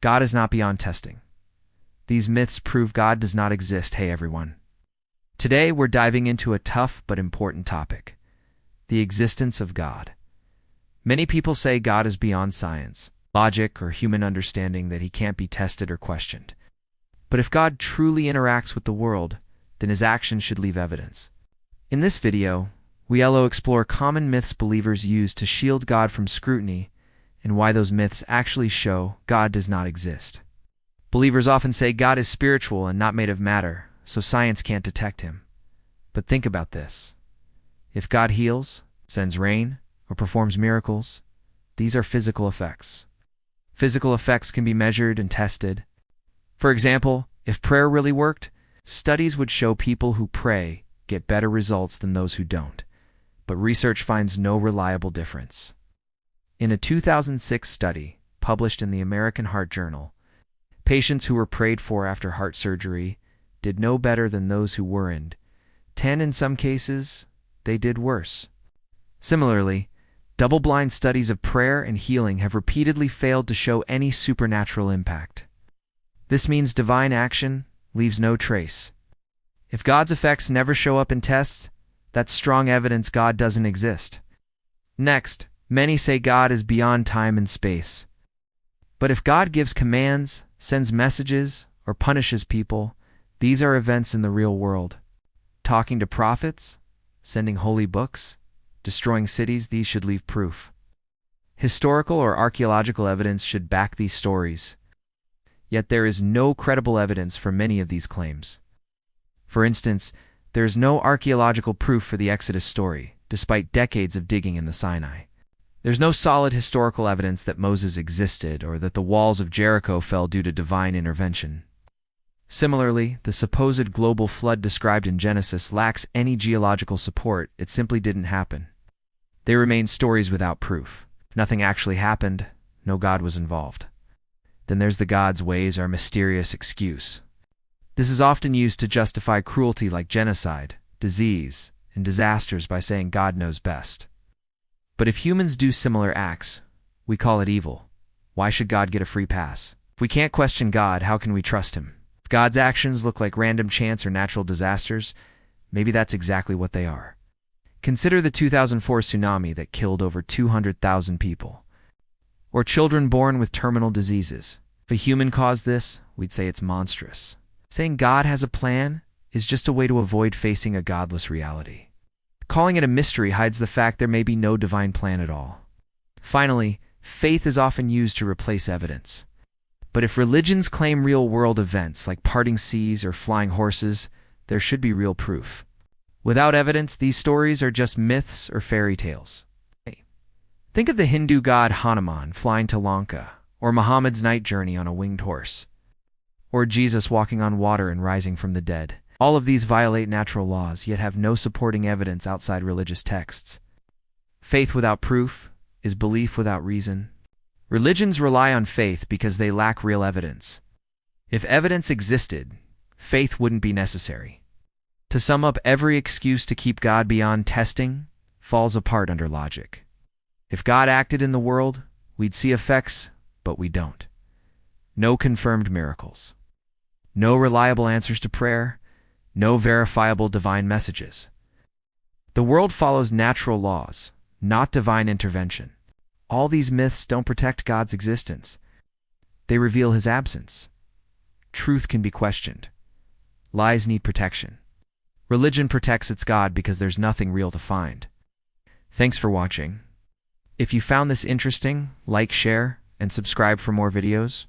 God is not beyond testing. These myths prove God does not exist. Hey everyone. Today we're diving into a tough but important topic: the existence of God. Many people say God is beyond science, logic, or human understanding, that he can't be tested or questioned. But if God truly interacts with the world, then his actions should leave evidence. In this video, we'll explore common myths believers use to shield God from scrutiny and why those myths actually show God does not exist. Believers often say God is spiritual and not made of matter, so science can't detect him. But think about this. If God heals, sends rain, or performs miracles, these are physical effects. Physical effects can be measured and tested. For example, if prayer really worked, studies would show people who pray get better results than those who don't. But research finds no reliable difference. In a 2006 study published in the American Heart Journal, patients who were prayed for after heart surgery did no better than those who weren't. In some cases, they did worse. Similarly, double-blind studies of prayer and healing have repeatedly failed to show any supernatural impact. This means divine action leaves no trace. If God's effects never show up in tests, that's strong evidence God doesn't exist. Next, many say God is beyond time and space. But if God gives commands, sends messages, or punishes people, these are events in the real world. Talking to prophets, sending holy books, destroying cities, these should leave proof. Historical or archaeological evidence should back these stories. Yet there is no credible evidence for many of these claims. For instance, there is no archaeological proof for the Exodus story, despite decades of digging in the Sinai. There's no solid historical evidence that Moses existed or that the walls of Jericho fell due to divine intervention. Similarly, the supposed global flood described in Genesis lacks any geological support. It simply didn't happen. They remain stories without proof. If nothing actually happened, no God was involved. Then there's the God's ways are mysterious excuse. This is often used to justify cruelty like genocide, disease, and disasters by saying God knows best. But if humans do similar acts, we call it evil. Why should God get a free pass? If we can't question God, how can we trust him? If God's actions look like random chance or natural disasters, maybe that's exactly what they are. Consider the 2004 tsunami that killed over 200,000 people. Or children born with terminal diseases. If a human caused this, we'd say it's monstrous. Saying God has a plan is just a way to avoid facing a godless reality. Calling it a mystery hides the fact there may be no divine plan at all. Finally, faith is often used to replace evidence. But if religions claim real-world events like parting seas or flying horses, there should be real proof. Without evidence, these stories are just myths or fairy tales. Think of the Hindu god Hanuman flying to Lanka, or Muhammad's night journey on a winged horse, or Jesus walking on water and rising from the dead. All of these violate natural laws, yet have no supporting evidence outside religious texts. Faith without proof is belief without reason. Religions rely on faith because they lack real evidence. If evidence existed, faith wouldn't be necessary. To sum up, every excuse to keep God beyond testing falls apart under logic. If God acted in the world, we'd see effects, but we don't. No confirmed miracles. No reliable answers to prayer. No verifiable divine messages. The world follows natural laws, not divine intervention. All these myths don't protect God's existence. They reveal his absence. Truth can be questioned. Lies need protection. Religion protects its God because there's nothing real to find. Thanks for watching. If you found this interesting, like, share, and subscribe for more videos.